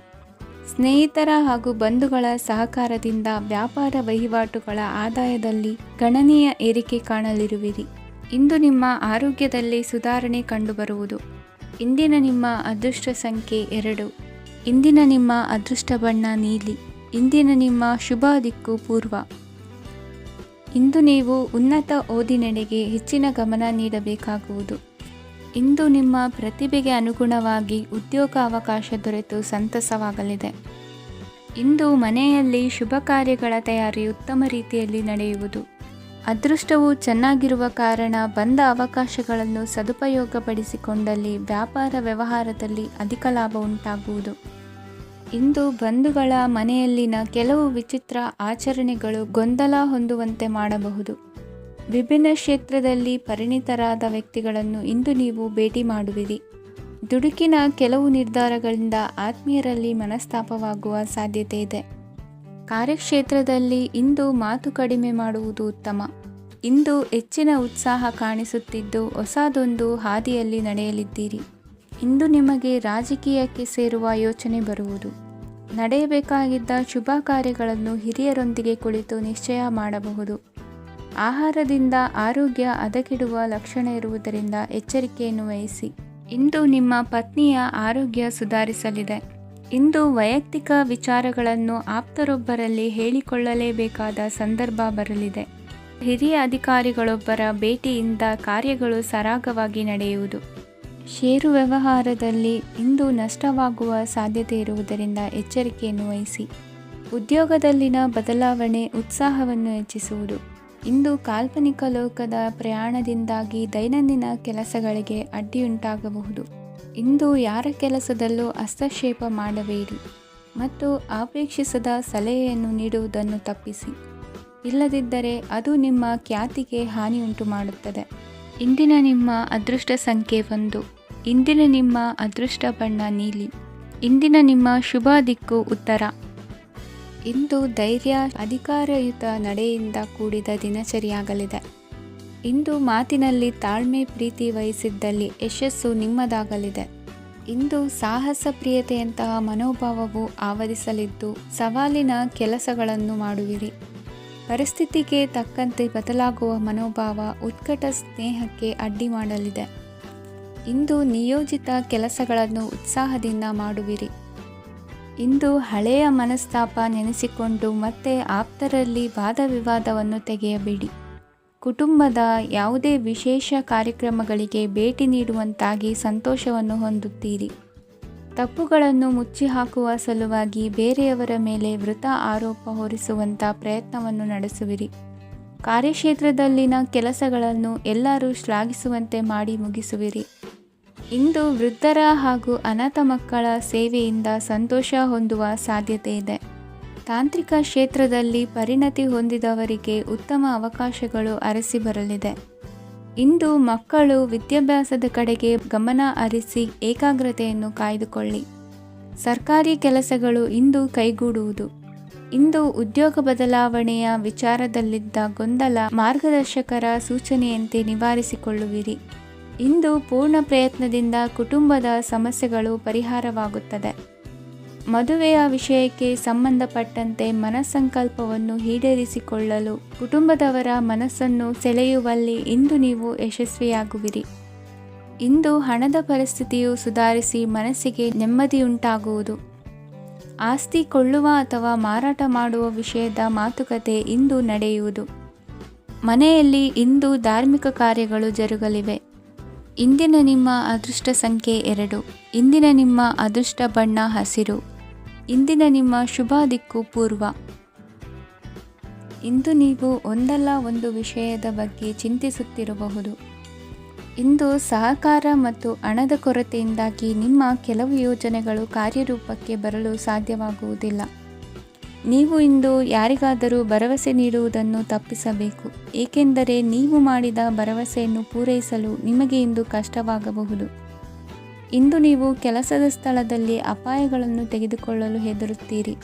ಸ್ನೇಹಿತರ ಹಾಗೂ ಬಂಧುಗಳ ಸಹಕಾರದಿಂದ ವ್ಯಾಪಾರ ವಹಿವಾಟುಗಳ ಆದಾಯದಲ್ಲಿ ಗಣನೀಯ ಏರಿಕೆ ಕಾಣಲಿರುವಿರಿ. ಇಂದು ನಿಮ್ಮ ಆರೋಗ್ಯದಲ್ಲಿ ಸುಧಾರಣೆ ಕಂಡುಬರುವುದು. ಇಂದಿನ ನಿಮ್ಮ ಅದೃಷ್ಟ ಸಂಖ್ಯೆ 2. ಇಂದಿನ ನಿಮ್ಮ ಅದೃಷ್ಟ ಬಣ್ಣ ನೀಲಿ. ಇಂದಿನ ನಿಮ್ಮ ಶುಭ ದಿಕ್ಕು ಪೂರ್ವ. ಇಂದು ನೀವು ಉನ್ನತ ಓದಿನೆಡೆಗೆ ಹೆಚ್ಚಿನ ಗಮನ ನೀಡಬೇಕಾಗುವುದು. ಇಂದು ನಿಮ್ಮ ಪ್ರತಿಭೆಗೆ ಅನುಗುಣವಾಗಿ ಉದ್ಯೋಗ ಅವಕಾಶ ದೊರೆತು ಸಂತಸವಾಗಲಿದೆ. ಇಂದು ಮನೆಯಲ್ಲಿ ಶುಭ ಕಾರ್ಯಗಳ ತಯಾರಿ ಉತ್ತಮ ರೀತಿಯಲ್ಲಿ ನಡೆಯುವುದು. ಅದೃಷ್ಟವು ಚೆನ್ನಾಗಿರುವ ಕಾರಣ ಬಂದ ಅವಕಾಶಗಳನ್ನು ಸದುಪಯೋಗಪಡಿಸಿಕೊಂಡಲ್ಲಿ ವ್ಯಾಪಾರ ವ್ಯವಹಾರದಲ್ಲಿ ಅಧಿಕ ಲಾಭ ಉಂಟಾಗುವುದು. ಇಂದು ಬಂಧುಗಳ ಮನೆಯಲ್ಲಿನ ಕೆಲವು ವಿಚಿತ್ರ ಆಚರಣೆಗಳು ಗೊಂದಲ ಹೊಂದುವಂತೆ ಮಾಡಬಹುದು. ವಿಭಿನ್ನ ಕ್ಷೇತ್ರದಲ್ಲಿ ಪರಿಣಿತರಾದ ವ್ಯಕ್ತಿಗಳನ್ನು ಇಂದು ನೀವು ಭೇಟಿ ಮಾಡುವಿರಿ. ದುಡುಕಿನ ಕೆಲವು ನಿರ್ಧಾರಗಳಿಂದ ಆತ್ಮೀಯರಲ್ಲಿ ಮನಸ್ತಾಪವಾಗುವ ಸಾಧ್ಯತೆ ಇದೆ. ಕಾರ್ಯಕ್ಷೇತ್ರದಲ್ಲಿ ಇಂದು ಮಾತು ಕಡಿಮೆ ಮಾಡುವುದು ಉತ್ತಮ. ಇಂದು ಹೆಚ್ಚಿನ ಉತ್ಸಾಹ ಕಾಣಿಸುತ್ತಿದ್ದು ಹೊಸದೊಂದು ಹಾದಿಯಲ್ಲಿ ನಡೆಯಲಿದ್ದೀರಿ. ಇಂದು ನಿಮಗೆ ರಾಜಕೀಯಕ್ಕೆ ಸೇರುವ ಯೋಚನೆ ಬರುವುದು. ನಡೆಯಬೇಕಾಗಿದ್ದ ಶುಭ ಕಾರ್ಯಗಳನ್ನು ಹಿರಿಯರೊಂದಿಗೆ ಕುಳಿತು ನಿಶ್ಚಯ ಮಾಡಬಹುದು. ಆಹಾರದಿಂದ ಆರೋಗ್ಯ ಹದಗೆಡುವ ಲಕ್ಷಣ ಇರುವುದರಿಂದ ಎಚ್ಚರಿಕೆಯನ್ನು ವಹಿಸಿ. ಇಂದು ನಿಮ್ಮ ಪತ್ನಿಯ ಆರೋಗ್ಯ ಸುಧಾರಿಸಲಿದೆ. ಇಂದು ವೈಯಕ್ತಿಕ ವಿಚಾರಗಳನ್ನು ಆಪ್ತರೊಬ್ಬರಲ್ಲಿ ಹೇಳಿಕೊಳ್ಳಲೇಬೇಕಾದ ಸಂದರ್ಭ ಬರಲಿದೆ. ಹಿರಿಯ ಅಧಿಕಾರಿಗಳೊಬ್ಬರ ಭೇಟಿಯಿಂದ ಕಾರ್ಯಗಳು ಸರಾಗವಾಗಿ ನಡೆಯುವುದು. ಷೇರು ವ್ಯವಹಾರದಲ್ಲಿ ಇಂದು ನಷ್ಟವಾಗುವ ಸಾಧ್ಯತೆ ಇರುವುದರಿಂದ ಎಚ್ಚರಿಕೆಯನ್ನು ವಹಿಸಿ. ಉದ್ಯೋಗದಲ್ಲಿನ ಬದಲಾವಣೆ ಉತ್ಸಾಹವನ್ನು ಹೆಚ್ಚಿಸುವುದು. ಇಂದು ಕಾಲ್ಪನಿಕ ಲೋಕದ ಪ್ರಯಾಣದಿಂದಾಗಿ ದೈನಂದಿನ ಕೆಲಸಗಳಿಗೆ ಅಡ್ಡಿಯುಂಟಾಗಬಹುದು. ಇಂದು ಯಾರ ಕೆಲಸದಲ್ಲೂ ಹಸ್ತಕ್ಷೇಪ ಮಾಡಬೇಡಿ ಮತ್ತು ಅಪೇಕ್ಷಿಸದ ಸಲಹೆಯನ್ನು ನೀಡುವುದನ್ನು ತಪ್ಪಿಸಿ. ಇಲ್ಲದಿದ್ದರೆ ಅದು ನಿಮ್ಮ ಖ್ಯಾತಿಗೆ ಹಾನಿಯುಂಟು ಮಾಡುತ್ತದೆ. ಇಂದಿನ ನಿಮ್ಮ ಅದೃಷ್ಟ ಸಂಖ್ಯೆ 1. ಇಂದಿನ ನಿಮ್ಮ ಅದೃಷ್ಟ ಬಣ್ಣ ನೀಲಿ. ಇಂದಿನ ನಿಮ್ಮ ಶುಭ ದಿಕ್ಕು ಉತ್ತರ. ಇಂದು ಧೈರ್ಯ, ಅಧಿಕಾರಯುತ ನಡೆಯಿಂದ ಕೂಡಿದ ದಿನಚರಿಯಾಗಲಿದೆ. ಇಂದು ಮಾತಿನಲ್ಲಿ ತಾಳ್ಮೆ, ಪ್ರೀತಿ ವಹಿಸಿದ್ದಲ್ಲಿ ಯಶಸ್ಸು ನಿಮ್ಮದಾಗಲಿದೆ. ಇಂದು ಸಾಹಸ ಪ್ರಿಯತೆಯಂತಹ ಮನೋಭಾವವು ಆವರಿಸಲಿದ್ದು ಸವಾಲಿನ ಕೆಲಸಗಳನ್ನು ಮಾಡುವಿರಿ. ಪರಿಸ್ಥಿತಿಗೆ ತಕ್ಕಂತೆ ಬದಲಾಗುವ ಮನೋಭಾವ ಉತ್ಕಟ ಸ್ನೇಹಕ್ಕೆ ಅಡ್ಡಿ ಮಾಡಲಿದೆ. ಇಂದು ನಿಯೋಜಿತ ಕೆಲಸಗಳನ್ನು ಉತ್ಸಾಹದಿಂದ ಮಾಡುವಿರಿ. ಇಂದು ಹಳೆಯ ಮನಸ್ತಾಪ ನೆನೆಸಿಕೊಂಡು ಮತ್ತೆ ಆಪ್ತರಲ್ಲಿ ವಾದ ವಿವಾದವನ್ನು ತೆಗೆಯಬೇಡಿ. ಕುಟುಂಬದ ಯಾವುದೇ ವಿಶೇಷ ಕಾರ್ಯಕ್ರಮಗಳಿಗೆ ಭೇಟಿ ನೀಡುವಂತಾಗಿ ಸಂತೋಷವನ್ನು ಹೊಂದುತ್ತೀರಿ. ತಪ್ಪುಗಳನ್ನು ಮುಚ್ಚಿಹಾಕುವ ಸಲುವಾಗಿ ಬೇರೆಯವರ ಮೇಲೆ ವೃಥಾ ಆರೋಪ ಹೊರಿಸುವಂಥ ಪ್ರಯತ್ನವನ್ನು ನಡೆಸುವಿರಿ. ಕಾರ್ಯಕ್ಷೇತ್ರದಲ್ಲಿನ ಕೆಲಸಗಳನ್ನು ಎಲ್ಲರೂ ಶ್ಲಾಘಿಸುವಂತೆ ಮಾಡಿ ಮುಗಿಸುವಿರಿ. ಇಂದು ವೃದ್ಧರ ಹಾಗೂ ಅನಾಥ ಮಕ್ಕಳ ಸೇವೆಯಿಂದ ಸಂತೋಷ ಹೊಂದುವ ಸಾಧ್ಯತೆ ಇದೆ. ತಾಂತ್ರಿಕ ಕ್ಷೇತ್ರದಲ್ಲಿ ಪರಿಣತಿ ಹೊಂದಿದವರಿಗೆ ಉತ್ತಮ ಅವಕಾಶಗಳು ಅರಸಿ ಬರಲಿದೆ. ಇಂದು ಮಕ್ಕಳು ವಿದ್ಯಾಭ್ಯಾಸದ ಕಡೆಗೆ ಗಮನ ಹರಿಸಿ ಏಕಾಗ್ರತೆಯನ್ನು ಕಾಯ್ದುಕೊಳ್ಳಿ. ಸರ್ಕಾರಿ ಕೆಲಸಗಳು ಇಂದು ಕೈಗೂಡುವುದು. ಇಂದು ಉದ್ಯೋಗ ಬದಲಾವಣೆಯ ವಿಚಾರದಲ್ಲಿದ್ದ ಗೊಂದಲ ಮಾರ್ಗದರ್ಶಕರ ಸೂಚನೆಯಂತೆ ನಿವಾರಿಸಿಕೊಳ್ಳುವಿರಿ. ಇಂದು ಪೂರ್ಣ ಪ್ರಯತ್ನದಿಂದ ಕುಟುಂಬದ ಸಮಸ್ಯೆಗಳು ಪರಿಹಾರವಾಗುತ್ತದೆ. ಮದುವೆಯ ವಿಷಯಕ್ಕೆ ಸಂಬಂಧಪಟ್ಟಂತೆ ಮನಸ್ಸಂಕಲ್ಪವನ್ನು ಈಡೇರಿಸಿಕೊಳ್ಳಲು ಕುಟುಂಬದವರ ಮನಸ್ಸನ್ನು ಸೆಳೆಯುವಲ್ಲಿ ಇಂದು ನೀವು ಯಶಸ್ವಿಯಾಗುವಿರಿ. ಇಂದು ಹಣದ ಪರಿಸ್ಥಿತಿಯು ಸುಧಾರಿಸಿ ಮನಸ್ಸಿಗೆ ನೆಮ್ಮದಿಯುಂಟಾಗುವುದು. ಆಸ್ತಿ ಕೊಳ್ಳುವ ಅಥವಾ ಮಾರಾಟ ಮಾಡುವ ವಿಷಯದ ಮಾತುಕತೆ ಇಂದು ನಡೆಯುವುದು. ಮನೆಯಲ್ಲಿ ಇಂದು ಧಾರ್ಮಿಕ ಕಾರ್ಯಗಳು ಜರುಗಲಿವೆ. ಇಂದಿನ ನಿಮ್ಮ ಅದೃಷ್ಟ ಸಂಖ್ಯೆ 2. ಇಂದಿನ ನಿಮ್ಮ ಅದೃಷ್ಟ ಬಣ್ಣ ಹಸಿರು. ಇಂದಿನ ನಿಮ್ಮ ಶುಭ ದಿಕ್ಕು ಪೂರ್ವ. ಇಂದು ನೀವು ಒಂದಲ್ಲ ಒಂದು ವಿಷಯದ ಬಗ್ಗೆ ಚಿಂತಿಸುತ್ತಿರಬಹುದು. ಇಂದು ಸಹಕಾರ ಮತ್ತು ಹಣದ ಕೊರತೆಯಿಂದಾಗಿ ನಿಮ್ಮ ಕೆಲವು ಯೋಜನೆಗಳು ಕಾರ್ಯರೂಪಕ್ಕೆ ಬರಲು ಸಾಧ್ಯವಾಗುವುದಿಲ್ಲ. ನೀವು ಇಂದು ಯಾರಿಗಾದರೂ ಭರವಸೆ ನೀಡುವುದನ್ನು ತಪ್ಪಿಸಬೇಕು, ಏಕೆಂದರೆ ನೀವು ಮಾಡಿದ ಭರವಸೆಯನ್ನು ಪೂರೈಸಲು ನಿಮಗೆ ಇಂದು ಕಷ್ಟವಾಗಬಹುದು. ಇಂದು ನೀವು ಕೆಲಸದ ಸ್ಥಳದಲ್ಲಿ ಅಪಾಯಗಳನ್ನು ತೆಗೆದುಕೊಳ್ಳಲು ಹೆದರುತ್ತೀರಿ.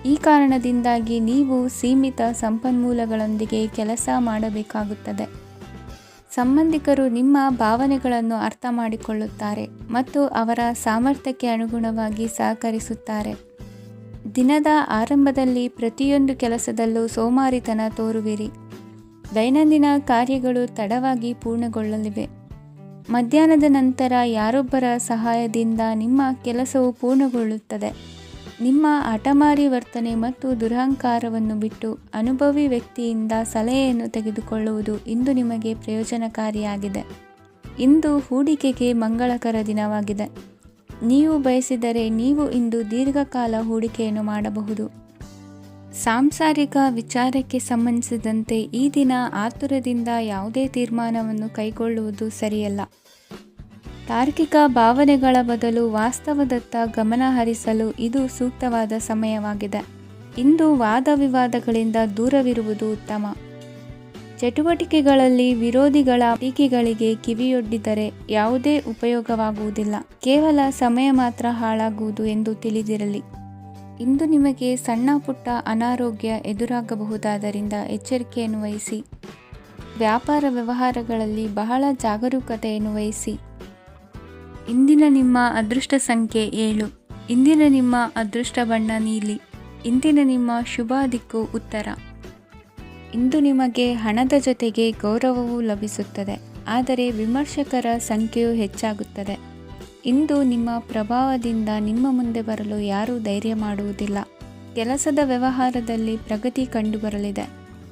ಈ ಕಾರಣದಿಂದಾಗಿ ನೀವು ಸೀಮಿತ ಸಂಪನ್ಮೂಲಗಳೊಂದಿಗೆ ಕೆಲಸ ಮಾಡಬೇಕಾಗುತ್ತದೆ. ಸಂಬಂಧಿಕರು ನಿಮ್ಮ ಭಾವನೆಗಳನ್ನು ಅರ್ಥ ಮಾಡಿಕೊಳ್ಳುತ್ತಾರೆ ಮತ್ತು ಅವರ ಸಾಮರ್ಥ್ಯಕ್ಕೆ ಅನುಗುಣವಾಗಿ ಸಹಕರಿಸುತ್ತಾರೆ. ದಿನದ ಆರಂಭದಲ್ಲಿ ಪ್ರತಿಯೊಂದು ಕೆಲಸದಲ್ಲೂ ಸೋಮಾರಿತನ ತೋರುವಿರಿ. ದೈನಂದಿನ ಕಾರ್ಯಗಳು ತಡವಾಗಿ ಪೂರ್ಣಗೊಳ್ಳಲಿವೆ. ಮಧ್ಯಾಹ್ನದ ನಂತರ ಯಾರೊಬ್ಬರ ಸಹಾಯದಿಂದ ನಿಮ್ಮ ಕೆಲಸವು ಪೂರ್ಣಗೊಳ್ಳುತ್ತದೆ. ನಿಮ್ಮ ಹಠಮಾರಿ ವರ್ತನೆ ಮತ್ತು ದುರಹಂಕಾರವನ್ನು ಬಿಟ್ಟು ಅನುಭವಿ ವ್ಯಕ್ತಿಯಿಂದ ಸಲಹೆಯನ್ನು ತೆಗೆದುಕೊಳ್ಳುವುದು ಇಂದು ನಿಮಗೆ ಪ್ರಯೋಜನಕಾರಿಯಾಗಿದೆ. ಇಂದು ಹೂಡಿಕೆಗೆ ಮಂಗಳಕರ ದಿನವಾಗಿದೆ. ನೀವು ಬಯಸಿದರೆ ನೀವು ಇಂದು ದೀರ್ಘಕಾಲ ಹೂಡಿಕೆಯನ್ನು ಮಾಡಬಹುದು. ಸಾಂಸಾರಿಕ ವಿಚಾರಕ್ಕೆ ಸಂಬಂಧಿಸಿದಂತೆ ಈ ದಿನ ಆತುರದಿಂದ ಯಾವುದೇ ತೀರ್ಮಾನವನ್ನು ಕೈಗೊಳ್ಳುವುದು ಸರಿಯಲ್ಲ. ತಾರ್ಕಿಕ ಭಾವನೆಗಳ ಬದಲು ವಾಸ್ತವದತ್ತ ಗಮನ ಹರಿಸಲು ಇದು ಸೂಕ್ತವಾದ ಸಮಯವಾಗಿದೆ. ಇಂದು ವಾದ ವಿವಾದಗಳಿಂದ ದೂರವಿರುವುದು ಉತ್ತಮ. ಚಟುವಟಿಕೆಗಳಲ್ಲಿ ವಿರೋಧಿಗಳ ಟೀಕೆಗಳಿಗೆ ಕಿವಿಯೊಡ್ಡಿದರೆ ಯಾವುದೇ ಉಪಯೋಗವಾಗುವುದಿಲ್ಲ, ಕೇವಲ ಸಮಯ ಮಾತ್ರ ಹಾಳಾಗುವುದು ಎಂದು ತಿಳಿದಿರಲಿ. ಇಂದು ನಿಮಗೆ ಸಣ್ಣ ಪುಟ್ಟ ಅನಾರೋಗ್ಯ ಎದುರಾಗಬಹುದಾದ್ದರಿಂದ ಎಚ್ಚರಿಕೆಯನ್ನು ವಹಿಸಿ. ವ್ಯಾಪಾರ ವ್ಯವಹಾರಗಳಲ್ಲಿ ಬಹಳ ಜಾಗರೂಕತೆಯನ್ನು ವಹಿಸಿ. ಇಂದಿನ ನಿಮ್ಮ ಅದೃಷ್ಟ ಸಂಖ್ಯೆ 7. ಇಂದಿನ ನಿಮ್ಮ ಅದೃಷ್ಟ ಬಣ್ಣ ನೀಲಿ. ಇಂದಿನ ನಿಮ್ಮ ಶುಭ ದಿಕ್ಕು ಉತ್ತರ. ಇಂದು ನಿಮಗೆ ಹಣದ ಜೊತೆಗೆ ಗೌರವವೂ ಲಭಿಸುತ್ತದೆ, ಆದರೆ ವಿಮರ್ಶಕರ ಸಂಖ್ಯೆಯೂ ಹೆಚ್ಚಾಗುತ್ತದೆ. ಇಂದು ನಿಮ್ಮ ಪ್ರಭಾವದಿಂದ ನಿಮ್ಮ ಮುಂದೆ ಬರಲು ಯಾರೂ ಧೈರ್ಯ ಮಾಡುವುದಿಲ್ಲ. ಕೆಲಸದ ವ್ಯವಹಾರದಲ್ಲಿ ಪ್ರಗತಿ ಕಂಡುಬರಲಿದೆ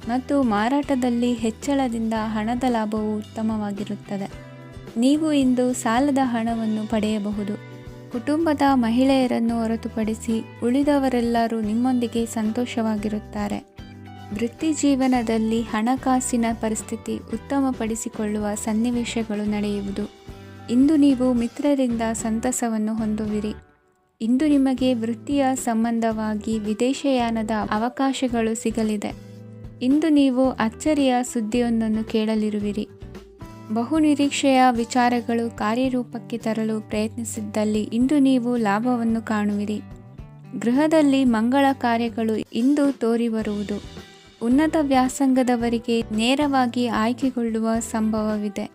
ಮತ್ತು ಮಾರಾಟದಲ್ಲಿ ಹೆಚ್ಚಳದಿಂದ ಹಣದ ಲಾಭವು ಉತ್ತಮವಾಗಿರುತ್ತದೆ. ನೀವು ಇಂದು ಸಾಲದ ಹಣವನ್ನು ಪಡೆಯಬಹುದು. ಕುಟುಂಬದ ಮಹಿಳೆಯರನ್ನು ಹೊರತುಪಡಿಸಿ ಉಳಿದವರೆಲ್ಲರೂ ನಿಮ್ಮೊಂದಿಗೆ ಸಂತೋಷವಾಗಿರುತ್ತಾರೆ. ವೃತ್ತಿ ಜೀವನದಲ್ಲಿ ಹಣಕಾಸಿನ ಪರಿಸ್ಥಿತಿ ಉತ್ತಮಪಡಿಸಿಕೊಳ್ಳುವ ಸನ್ನಿವೇಶಗಳು ನಡೆಯುವುದು. ಇಂದು ನೀವು ಮಿತ್ರರಿಂದ ಸಂತಸವನ್ನು ಹೊಂದುವಿರಿ. ಇಂದು ನಿಮಗೆ ವೃತ್ತಿಯ ಸಂಬಂಧವಾಗಿ ವಿದೇಶಯಾನದ ಅವಕಾಶಗಳು ಸಿಗಲಿದೆ. ಇಂದು ನೀವು ಅಚ್ಚರಿಯ ಸುದ್ದಿಯೊಂದನ್ನು ಕೇಳಲಿರುವಿರಿ. ಬಹುನಿರೀಕ್ಷೆಯ ವಿಚಾರಗಳು ಕಾರ್ಯರೂಪಕ್ಕೆ ತರಲು ಪ್ರಯತ್ನಿಸಿದ್ದಲ್ಲಿ ಇಂದು ನೀವು ಲಾಭವನ್ನು ಕಾಣುವಿರಿ. ಗೃಹದಲ್ಲಿ ಮಂಗಳ ಕಾರ್ಯಗಳು ಇಂದು ತೋರಿಬರುವುದು. ಉನ್ನತ ವ್ಯಾಸಂಗದವರಿಗೆ ನೇರವಾಗಿ ಆಯ್ಕೆಗೊಳ್ಳುವ ಸಂಭವವಿದೆ.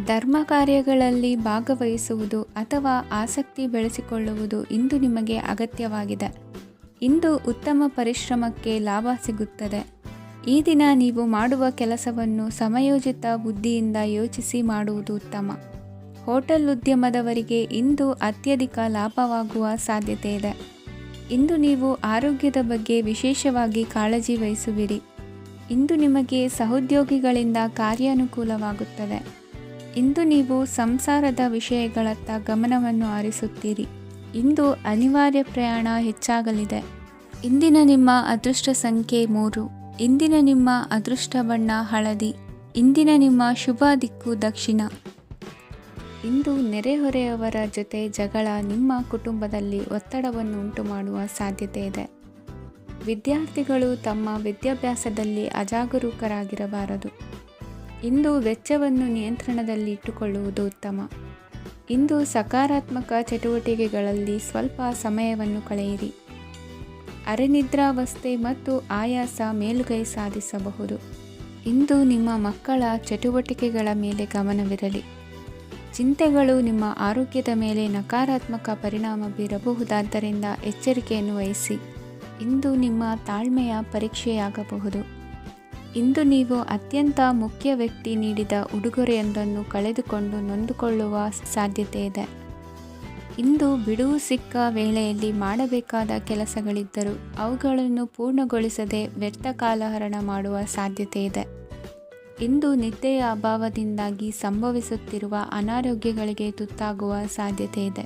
ಧರ್ಮ ಕಾರ್ಯಗಳಲ್ಲಿ ಭಾಗವಹಿಸುವುದು ಅಥವಾ ಆಸಕ್ತಿ ಬೆಳೆಸಿಕೊಳ್ಳುವುದು ಇಂದು ನಿಮಗೆ ಅಗತ್ಯವಾಗಿದೆ. ಇಂದು ಉತ್ತಮ ಪರಿಶ್ರಮಕ್ಕೆ ಲಾಭ ಸಿಗುತ್ತದೆ. ಈ ದಿನ ನೀವು ಮಾಡುವ ಕೆಲಸವನ್ನು ಸಮಯೋಚಿತ ಬುದ್ಧಿಯಿಂದ ಯೋಚಿಸಿ ಮಾಡುವುದು ಉತ್ತಮ. ಹೋಟೆಲ್ ಉದ್ಯಮದವರಿಗೆ ಇಂದು ಅತ್ಯಧಿಕ ಲಾಭವಾಗುವ ಸಾಧ್ಯತೆ ಇದೆ. ಇಂದು ನೀವು ಆರೋಗ್ಯದ ಬಗ್ಗೆ ವಿಶೇಷವಾಗಿ ಕಾಳಜಿ ವಹಿಸುವಿರಿ. ಇಂದು ನಿಮಗೆ ಸಹೋದ್ಯೋಗಿಗಳಿಂದ ಕಾರ್ಯಾನುಕೂಲವಾಗುತ್ತದೆ. ಇಂದು ನೀವು ಸಂಸಾರದ ವಿಷಯಗಳತ್ತ ಗಮನವನ್ನು ಹರಿಸುತ್ತೀರಿ. ಇಂದು ಅನಿವಾರ್ಯ ಪ್ರಯಾಣ ಹೆಚ್ಚಾಗಲಿದೆ. ಇಂದಿನ ನಿಮ್ಮ ಅದೃಷ್ಟ ಸಂಖ್ಯೆ 3. ಇಂದಿನ ನಿಮ್ಮ ಅದೃಷ್ಟ ಬಣ್ಣ ಹಳದಿ. ಇಂದಿನ ನಿಮ್ಮ ಶುಭ ದಿಕ್ಕು ದಕ್ಷಿಣ. ಇಂದು ನೆರೆಹೊರೆಯವರ ಜೊತೆ ಜಗಳ ನಿಮ್ಮ ಕುಟುಂಬದಲ್ಲಿ ಒತ್ತಡವನ್ನು ಉಂಟುಮಾಡುವ ಸಾಧ್ಯತೆ ಇದೆ. ವಿದ್ಯಾರ್ಥಿಗಳು ತಮ್ಮ ವಿದ್ಯಾಭ್ಯಾಸದಲ್ಲಿ ಅಜಾಗರೂಕರಾಗಿರಬಾರದು. ಇಂದು ವೆಚ್ಚವನ್ನು ನಿಯಂತ್ರಣದಲ್ಲಿ ಇಟ್ಟುಕೊಳ್ಳುವುದು ಉತ್ತಮ. ಇಂದು ಸಕಾರಾತ್ಮಕ ಚಟುವಟಿಕೆಗಳಲ್ಲಿ ಸ್ವಲ್ಪ ಸಮಯವನ್ನು ಕಳೆಯಿರಿ. ಅರೆನಿದ್ರಾವಸ್ಥೆ ಮತ್ತು ಆಯಾಸ ಮೇಲುಗೈ ಸಾಧಿಸಬಹುದು. ಇಂದು ನಿಮ್ಮ ಮಕ್ಕಳ ಚಟುವಟಿಕೆಗಳ ಮೇಲೆ ಗಮನವಿರಲಿ. ಚಿಂತೆಗಳು ನಿಮ್ಮ ಆರೋಗ್ಯದ ಮೇಲೆ ನಕಾರಾತ್ಮಕ ಪರಿಣಾಮ ಬೀರಬಹುದಾದ್ದರಿಂದ ಎಚ್ಚರಿಕೆಯನ್ನು ವಹಿಸಿ. ಇಂದು ನಿಮ್ಮ ತಾಳ್ಮೆಯ ಪರೀಕ್ಷೆಯಾಗಬಹುದು. ಇಂದು ನೀವು ಅತ್ಯಂತ ಮುಖ್ಯ ವ್ಯಕ್ತಿ ನೀಡಿದ ಉಡುಗೊರೆಯೊಂದನ್ನು ಕಳೆದುಕೊಂಡು ನೊಂದುಕೊಳ್ಳುವ ಸಾಧ್ಯತೆ ಇದೆ. ಇಂದು ಬಿಡುವು ಸಿಕ್ಕ ವೇಳೆಯಲ್ಲಿ ಮಾಡಬೇಕಾದ ಕೆಲಸಗಳಿದ್ದರೂ ಅವುಗಳನ್ನು ಪೂರ್ಣಗೊಳಿಸದೆ ವ್ಯರ್ಥ ಕಾಲಹರಣ ಮಾಡುವ ಸಾಧ್ಯತೆ ಇದೆ. ಇಂದು ನಿದ್ದೆಯ ಅಭಾವದಿಂದಾಗಿ ಸಂಭವಿಸುತ್ತಿರುವ ಅನಾರೋಗ್ಯಗಳಿಗೆ ತುತ್ತಾಗುವ ಸಾಧ್ಯತೆ ಇದೆ.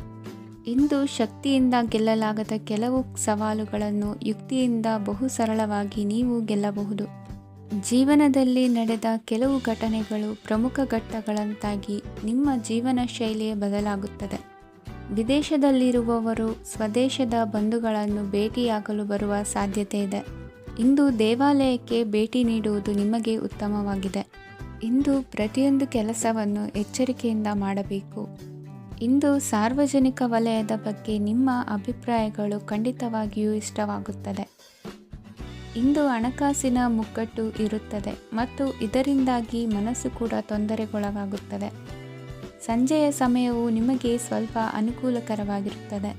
ಇಂದು ಶಕ್ತಿಯಿಂದ ಗೆಲ್ಲಲಾಗದ ಕೆಲವು ಸವಾಲುಗಳನ್ನು ಯುಕ್ತಿಯಿಂದ ಬಹು ಸರಳವಾಗಿ ನೀವು ಗೆಲ್ಲಬಹುದು. ಜೀವನದಲ್ಲಿ ನಡೆದ ಕೆಲವು ಘಟನೆಗಳು ಪ್ರಮುಖ ಘಟ್ಟಗಳಂತಾಗಿ ನಿಮ್ಮ ಜೀವನ ಶೈಲಿಯೇ ಬದಲಾಗುತ್ತದೆ. ವಿದೇಶದಲ್ಲಿರುವವರು ಸ್ವದೇಶದ ಬಂಧುಗಳನ್ನು ಭೇಟಿಯಾಗಲು ಬರುವ ಸಾಧ್ಯತೆ ಇದೆ. ಇಂದು ದೇವಾಲಯಕ್ಕೆ ಭೇಟಿ ನೀಡುವುದು ನಿಮಗೆ ಉತ್ತಮವಾಗಿದೆ. ಇಂದು ಪ್ರತಿಯೊಂದು ಕೆಲಸವನ್ನು ಎಚ್ಚರಿಕೆಯಿಂದ ಮಾಡಬೇಕು. ಇಂದು ಸಾರ್ವಜನಿಕ ವಲಯದ ಬಗ್ಗೆ ನಿಮ್ಮ ಅಭಿಪ್ರಾಯಗಳು ಖಂಡಿತವಾಗಿಯೂ ಇಷ್ಟವಾಗುತ್ತದೆ. ಇಂದು ಹಣಕಾಸಿನ ಮುಗ್ಗಟ್ಟು ಇರುತ್ತದೆ ಮತ್ತು ಇದರಿಂದಾಗಿ ಮನಸ್ಸು ಕೂಡ ತೊಂದರೆಗೊಳಗಾಗುತ್ತದೆ. ಸಂಜೆಯ ಸಮಯವು ನಿಮಗೆ ಸ್ವಲ್ಪ ಅನುಕೂಲಕರವಾಗಿರುತ್ತದೆ.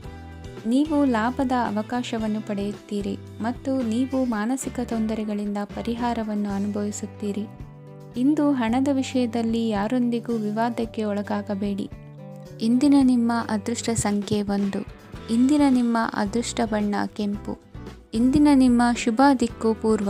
ನೀವು ಲಾಭದ ಅವಕಾಶವನ್ನು ಪಡೆಯುತ್ತೀರಿ ಮತ್ತು ನೀವು ಮಾನಸಿಕ ತೊಂದರೆಗಳಿಂದ ಪರಿಹಾರವನ್ನು ಅನುಭವಿಸುತ್ತೀರಿ. ಇಂದು ಹಣದ ವಿಷಯದಲ್ಲಿ ಯಾರೊಂದಿಗೂ ವಿವಾದಕ್ಕೆ ಒಳಗಾಗಬೇಡಿ. ಇಂದಿನ ನಿಮ್ಮ ಅದೃಷ್ಟ ಸಂಖ್ಯೆ 1. ಇಂದಿನ ನಿಮ್ಮ ಅದೃಷ್ಟ ಬಣ್ಣ ಕೆಂಪು. ಇಂದಿನ ನಿಮ್ಮ ಶುಭ ದಿಕ್ಕು ಪೂರ್ವ.